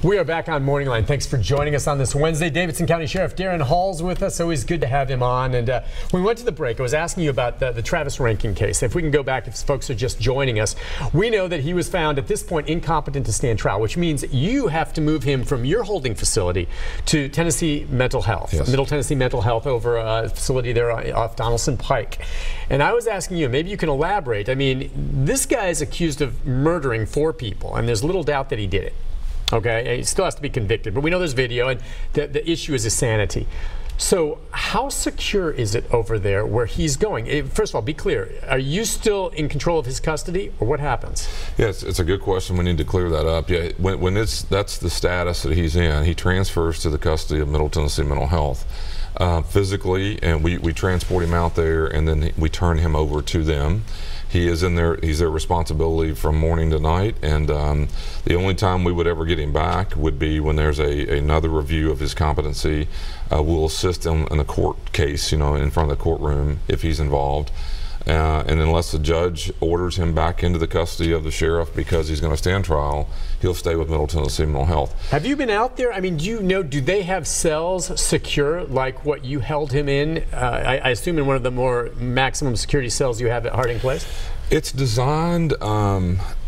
We are back on Morning Line. Thanks for joining us on this Wednesday. Davidson County Sheriff Daron Hall's with us. Always good to have him on. And when we went to the break, I was asking you about the Travis Rankin case. If we can go back, if folks are just joining us, we know that he was found at this point incompetent to stand trial, which means you have to move him from your holding facility to Tennessee Mental Health, Middle Tennessee Mental Health, over a facility there off Donaldson Pike. And I was asking you, maybe you can elaborate. I mean, this guy is accused of murdering 4 people, and there's little doubt that he did it. Okay, he still has to be convicted, but we know there's video, and the issue is his sanity. So how secure is it over there where he's going? First of all, be clear. Are you still in control of his custody, or what happens? Yes, it's a good question. We need to clear that up. Yeah, when that's the status that he's in, he transfers to the custody of Middle Tennessee Mental Health. Physically, and we transport him out there, and then we turn him over to them. He is in there. He's their responsibility from morning to night, and the only time we would ever get him back would be when there's another review of his competency. We'll assist him in a court case, in front of the courtroom if he's involved. And unless the judge orders him back into the custody of the sheriff because he's going to stand trial, he'll stay with Middle Tennessee Mental Health. Have you been out there? I mean, do they have cells secure like what you held him in? I assume in one of the more maximum security cells you have at Harding Place? It's designed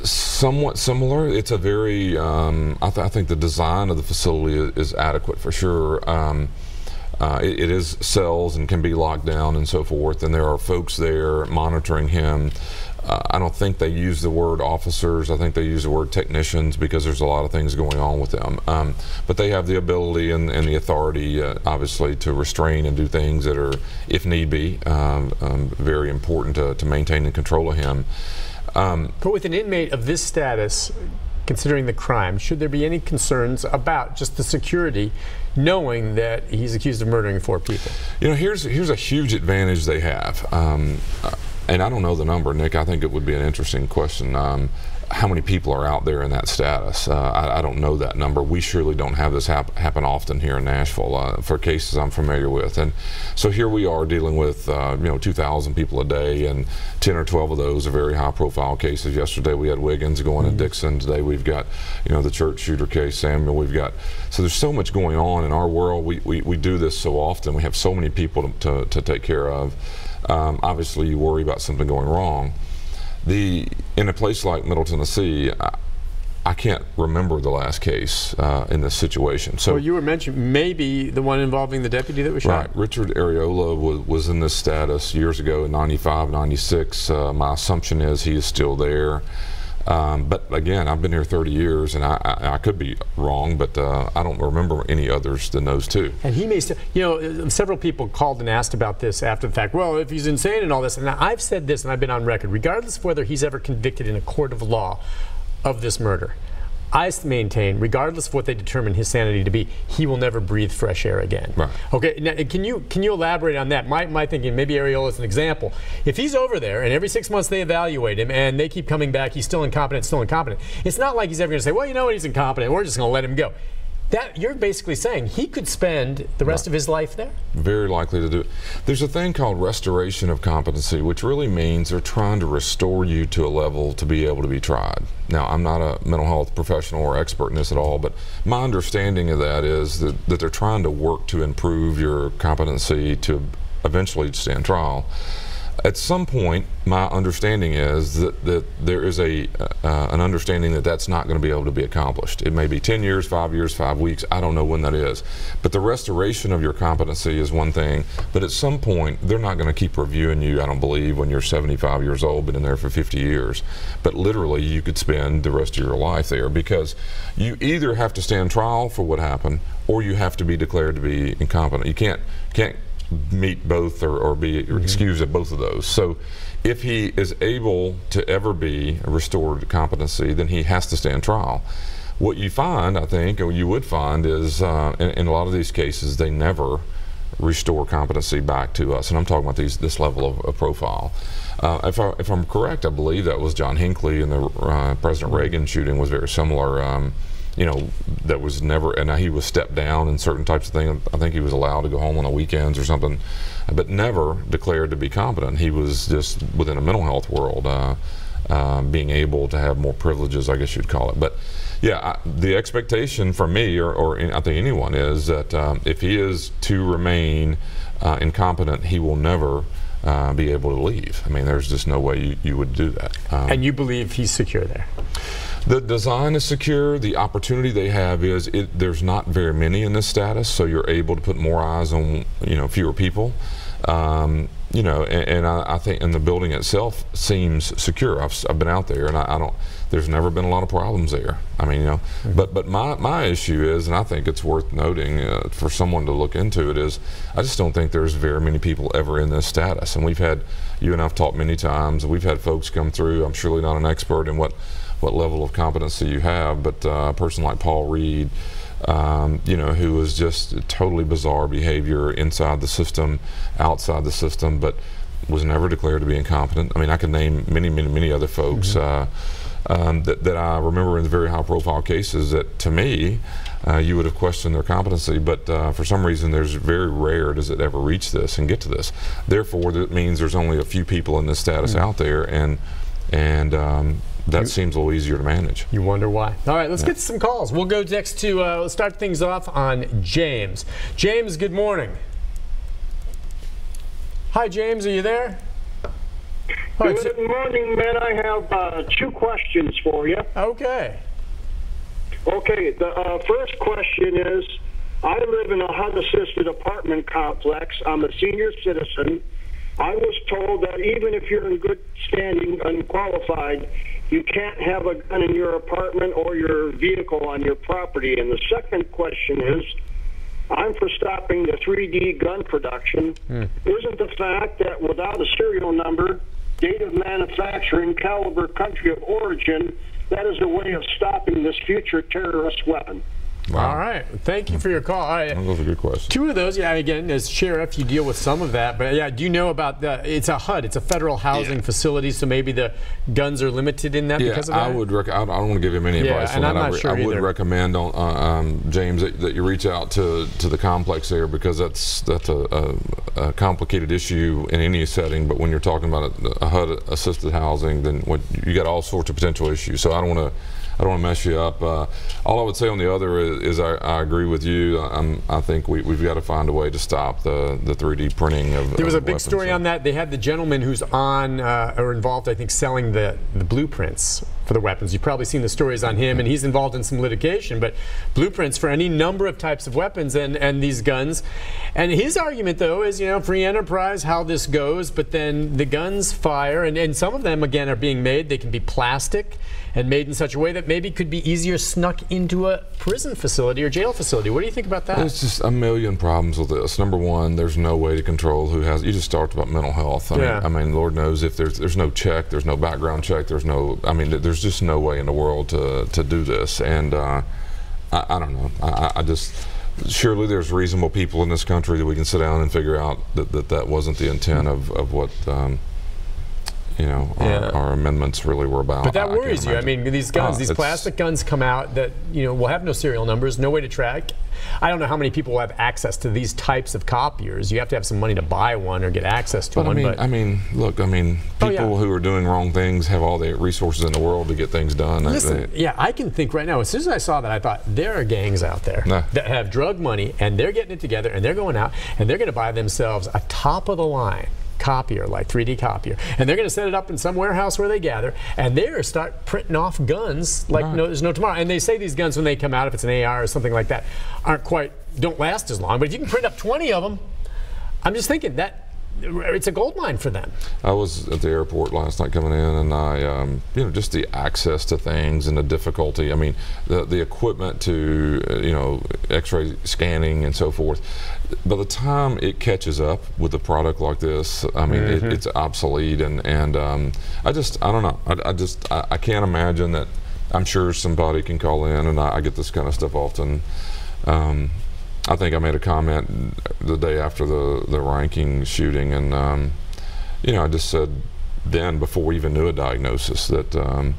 somewhat similar. It's a very, I think the design of the facility is adequate for sure. It is cells and can be locked down and so forth, and there are folks there monitoring him. I don't think they use the word officers. I think they use the word technicians because there's a lot of things going on with them. But they have the ability and the authority, obviously, to restrain and do things that are, if need be, very important to maintain the control of him. But with an inmate of this status, considering the crime, should there be any concerns about just the security, knowing that he's accused of murdering 4 people? Here's a huge advantage they have. And I don't know the number, Nick. I think it would be an interesting question. How many people are out there in that status? I don't know that number. We surely don't have this happen often here in Nashville for cases I'm familiar with. And so here we are dealing with 2,000 people a day, and 10 or 12 of those are very high-profile cases. Yesterday we had Wiggins going to Dixon. Today we've got the church shooter case, Samuel. So there's so much going on in our world. We do this so often. We have so many people to take care of. Obviously, you worry about something going wrong. In a place like Middle Tennessee, I can't remember the last case in this situation. So, well, you were mentioning maybe the one involving the deputy that was shot? Right. Richard Areola was in this status years ago in 95, 96. My assumption is he is still there. But again, I've been here 30 years, and I could be wrong, but I don't remember any others than those 2. And he may still, several people called and asked about this after the fact. Well, if he's insane and all this, and I've said this, and I've been on record, regardless of whether he's ever convicted in a court of law of this murder, I maintain, regardless of what they determine his sanity to be, he will never breathe fresh air again. Right. Okay. Now, can you elaborate on that? My thinking, maybe Areola is an example. If he's over there and every 6 months they evaluate him and they keep coming back, he's still incompetent, it's not like he's ever going to say, well, you know what, he's incompetent, we're just going to let him go. That you're basically saying he could spend the rest of his life there? Very likely to do it. There's a thing called restoration of competency, which really means they're trying to restore you to a level to be able to be tried. Now, I'm not a mental health professional or expert in this at all, but my understanding of that is that they're trying to work to improve your competency to eventually stand trial. At some point, my understanding is that there is an understanding that that's not going to be able to be accomplished. It may be 10 years, 5 years, 5 weeks. I don't know when that is. But the restoration of your competency is one thing. But at some point, they're not going to keep reviewing you, I don't believe, when you're 75 years old, been in there for 50 years. But literally, you could spend the rest of your life there because you either have to stand trial for what happened or you have to be declared to be incompetent. You can't meet both or be excused of both of those. So if he is able to ever be restored to competency, then he has to stand trial. What you find, I think, or you would find, is in a lot of these cases, they never restore competency back to us. And I'm talking about this level of profile. If I'm correct, I believe that was John Hinckley, and the President Reagan shooting was very similar. That was never, and he was stepped down in certain types of things. I think he was allowed to go home on the weekends or something, but never declared to be competent. He was just within a mental health world, being able to have more privileges, I guess you'd call it. But Yeah, the expectation from me, or I think anyone, is that if he is to remain incompetent, he will never be able to leave. I mean, there's just no way you would do that. And you believe he's secure there? The design is secure. The opportunity they have is there's not very many in this status, so you're able to put more eyes on fewer people. And I think, and the building itself seems secure. I've been out there, and I don't. There's never been a lot of problems there. I mean, but my issue is, and I think it's worth noting for someone to look into it, is I just don't think there's very many people ever in this status. And we've had, you and I've talked many times, and we've had folks come through. I'm surely not an expert in what level of competency you have, but a person like Paul Reed, who was just totally bizarre behavior inside the system, outside the system, but was never declared to be incompetent. I mean, I could name many other folks that I remember in the very high-profile cases that, to me, you would have questioned their competency, but for some reason, there's very rare does it ever reach this and get to this. Therefore, that means there's only a few people in this status out there, and that seems a little easier to manage. You wonder why. All right, let's get to some calls. We'll go next to, let's start things off on James. James, good morning. Hi, James, are you there? Good morning, man. I have 2 questions for you. Okay. Okay, the first question is, I live in a HUD-assisted apartment complex. I'm a senior citizen. I was told that even if you're in good standing, unqualified, you can't have a gun in your apartment or your vehicle on your property. And the second question is, I'm for stopping the 3D gun production. Isn't the fact that without a serial number, date of manufacturing, caliber, country of origin, that is a way of stopping this future terrorist weapon? Wow. All right. Thank you for your call. All right. Those are good questions. 2 of those, yeah, again, as sheriff, you deal with some of that. But, yeah, do you know about it's a HUD, it's a federal housing facility, so maybe the guns are limited in that because of that? I don't want to give him any advice on that. I would recommend, James, that you reach out to the complex there, because that's a complicated issue in any setting. But when you're talking about a HUD-assisted housing, then you got all sorts of potential issues. So I don't want to mess you up. All I would say on the other is I agree with you. I think we've got to find a way to stop the 3D printing of There was a big story on that. They had the gentleman who's on or involved, I think, selling the blueprints for the weapons. You've probably seen the stories on him, and he's involved in some litigation, but blueprints for any number of types of weapons and these guns. And his argument, though, is, free enterprise, how this goes, but then the guns fire, and some of them, again, are being made. They can be plastic and made in such a way that maybe could be easier snuck into a prison facility or jail facility. What do you think about that? There's just a million problems with this. Number one, there's no way to control who has. You just talked about mental health. I mean, Lord knows if there's no check, there's no background check, there's just no way in the world to do this. And I don't know. I just surely there's reasonable people in this country that we can sit down and figure out that wasn't the intent of what. Our amendments really were about. But that worries you. I mean, these guns, these plastic guns come out that, will have no serial numbers, no way to track. I don't know how many people will have access to these types of copiers. You have to have some money to buy one or get access to one. Look, people who are doing wrong things have all the resources in the world to get things done. Listen, I can think right now, as soon as I saw that, I thought, there are gangs out there that have drug money, and they're getting it together, and they're going out, and they're going to buy themselves a top-of-the-line copier, like 3D copier, and they're going to set it up in some warehouse where they gather, and they're start printing off guns like there's no tomorrow. And they say these guns, when they come out, if it's an AR or something like that, don't last as long. But if you can print up 20 of them, I'm just thinking that it's a gold mine for them. I was at the airport last night coming in, and I, just the access to things and the difficulty. I mean, the equipment to, X-ray scanning and so forth. By the time it catches up with a product like this, I mean, it's obsolete, and I don't know. I can't imagine that. I'm sure somebody can call in, and I get this kind of stuff often. I think I made a comment the day after the ranking shooting, and I just said then, before we even knew a diagnosis, that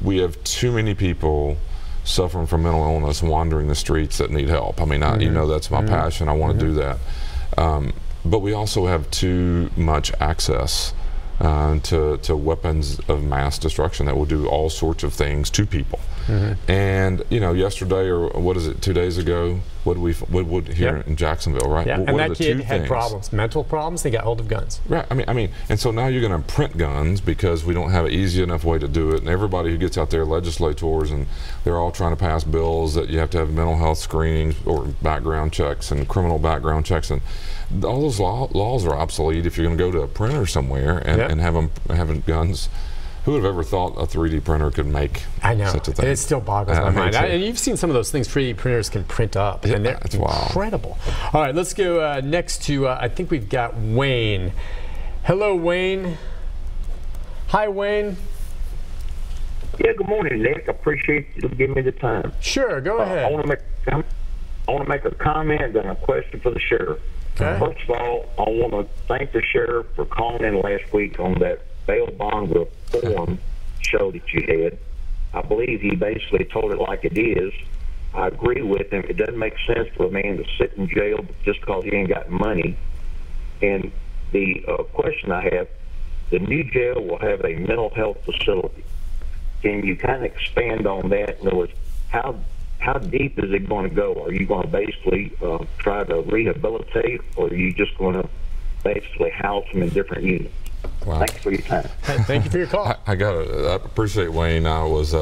we have too many people suffering from mental illness, wandering the streets, that need help. I mean, that's my passion. I want to do that, but we also have too much access to weapons of mass destruction that will do all sorts of things to people. And you know, yesterday or what is it, 2 days ago, what here in Jacksonville, right? Yeah, What and are that the kid two had things? problems, mental problems. They got hold of guns. Right. I mean, and so now you're going to print guns because we don't have an easy enough way to do it. And everybody who gets out there, legislators, and they're all trying to pass bills that you have to have mental health screenings or background checks and criminal background checks, and all those laws are obsolete if you're going to go to a printer somewhere and have them having guns. Who would have ever thought a 3D printer could make such a thing? It still boggles my mind. And you've seen some of those things 3D printers can print up, and they're incredible. All right, let's go next to, I think we've got Wayne. Hello, Wayne. Hi, Wayne. Yeah, good morning, Nick. I appreciate you giving me the time. Sure, go ahead. I want to make a comment and a question for the sheriff. Okay. First of all, I want to thank the sheriff for calling in last week on that bail bond reform show that you had. I believe he basically told it like it is. I agree with him. It doesn't make sense for a man to sit in jail just because he ain't got money. And the question I have, the new jail will have a mental health facility. Can you kind of expand on that? In other words, how deep is it going to go? Are you going to basically try to rehabilitate, or are you just going to basically house them in different units? Wow. Thanks for your time. Thank you for your call. I appreciate Wayne. I was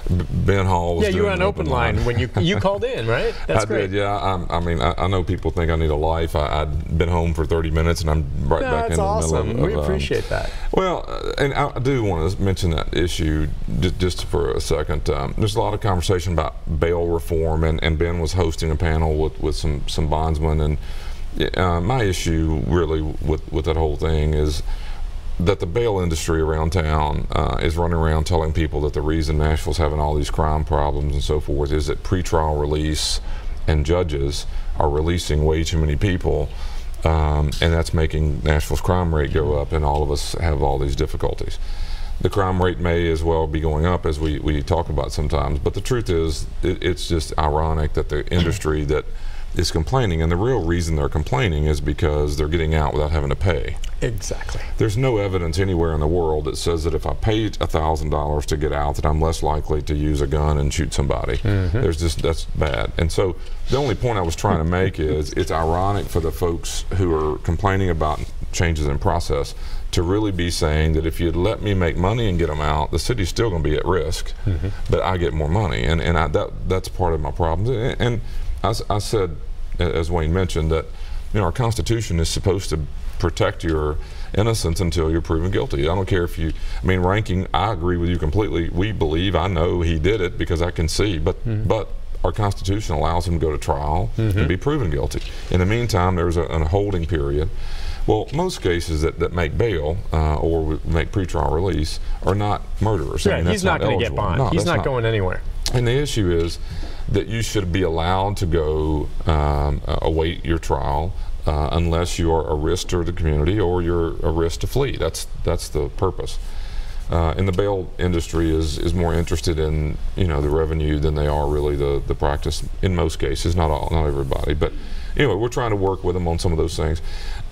Ben Hall was you doing were on open line when you called in, right? That's great. I did, yeah. I mean, I know people think I need a life. I'd been home for 30 minutes, and I'm right back in the middle of we appreciate that. Well, and I do want to mention that issue just for a second. There's a lot of conversation about bail reform, and Ben was hosting a panel with some bondsmen, and my issue really with that whole thing is that the bail industry around town is running around telling people that the reason Nashville's having all these crime problems and so forth is that pretrial release and judges are releasing way too many people, and that's making Nashville's crime rate go up, and all of us have all these difficulties. The crime rate may as well be going up, as we talk about sometimes, but the truth is it's just ironic that the industry that is complaining, and the real reason they're complaining is because they're getting out without having to pay. Exactly. There's no evidence anywhere in the world that says that if I paid $1,000 to get out that I'm less likely to use a gun and shoot somebody. That's bad. And so the only point I was trying to make is it's ironic for the folks who are complaining about changes in process to really be saying that if you'd let me make money and get them out, the city's still going to be at risk, but I get more money. And that's part of my problem. And I said, as Wayne mentioned, that our Constitution is supposed to protect your innocence until you're proven guilty. I don't care if you, ranking, I agree with you completely. We believe, I know he did it because I can see, but our Constitution allows him to go to trial and be proven guilty. In the meantime, there's a holding period. Well, most cases that make bail or make pretrial release are not murderers. Yeah, he's not going to get bond. He's not going anywhere. And the issue is that you should be allowed to go await your trial unless you're a risk to the community or you're a risk to flee. That's the purpose. And the bail industry is more interested in the revenue than they are really the practice in most cases. Not everybody, but anyway, we're trying to work with them on some of those things.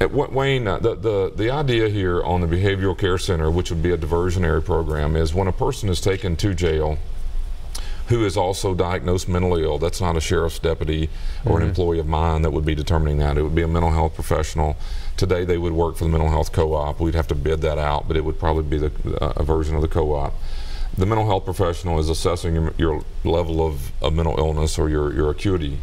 Wayne, the idea here on the behavioral care center, which would be a diversionary program, is when a person is taken to jail who is also diagnosed mentally ill. That's not a sheriff's deputy or an employee of mine that would be determining that. It would be a mental health professional. Today they would work for the mental health co-op. We'd have to bid that out, but it would probably be a version of the co-op. The mental health professional is assessing your level of mental illness or your acuity.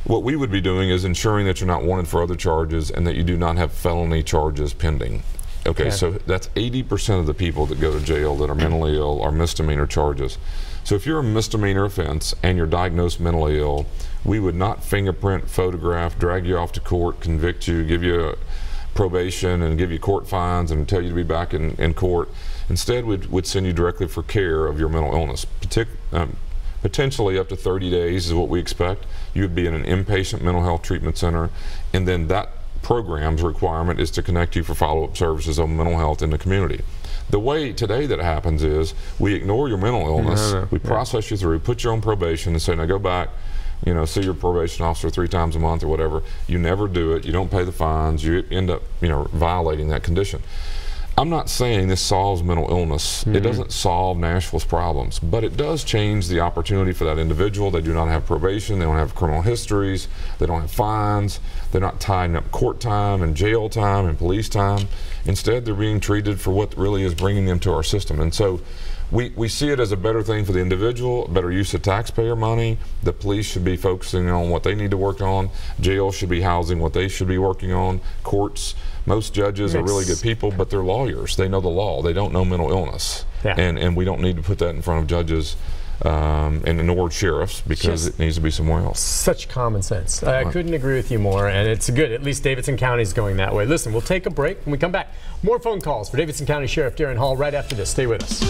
What we would be doing is ensuring that you're not wanted for other charges and that you do not have felony charges pending. Okay, so that's 80% of the people that go to jail that are mentally ill are misdemeanor charges. So if you're a misdemeanor offense and you're diagnosed mentally ill, we would not fingerprint, photograph, drag you off to court, convict you, give you probation and give you court fines and tell you to be back in court. Instead, we'd send you directly for care of your mental illness. Potentially up to 30 days is what we expect. You would be in an inpatient mental health treatment center, and then that program's requirement is to connect you for follow-up services on mental health in the community. The way today that happens is we ignore your mental illness, we process you through, put you on probation and say, now go back, see your probation officer 3 times a month or whatever. You never do it, you don't pay the fines, you end up violating that condition. I'm not saying this solves mental illness. It doesn't solve Nashville's problems, but it does change the opportunity for that individual. They do not have probation, they don't have criminal histories, they don't have fines, they're not tying up court time and jail time and police time. Instead, they're being treated for what really is bringing them to our system. And so we see it as a better thing for the individual, better use of taxpayer money. The police should be focusing on what they need to work on. Jail should be housing what they should be working on. Courts, most judges are really good people, but they're lawyers. They know the law. They don't know mental illness. Yeah. And we don't need to put that in front of judges and nor sheriffs, because it needs to be somewhere else. Such common sense. I couldn't agree with you more, and it's good. At least Davidson County is going that way. Listen, we'll take a break. When we come back, more phone calls for Davidson County Sheriff Daron Hall right after this. Stay with us.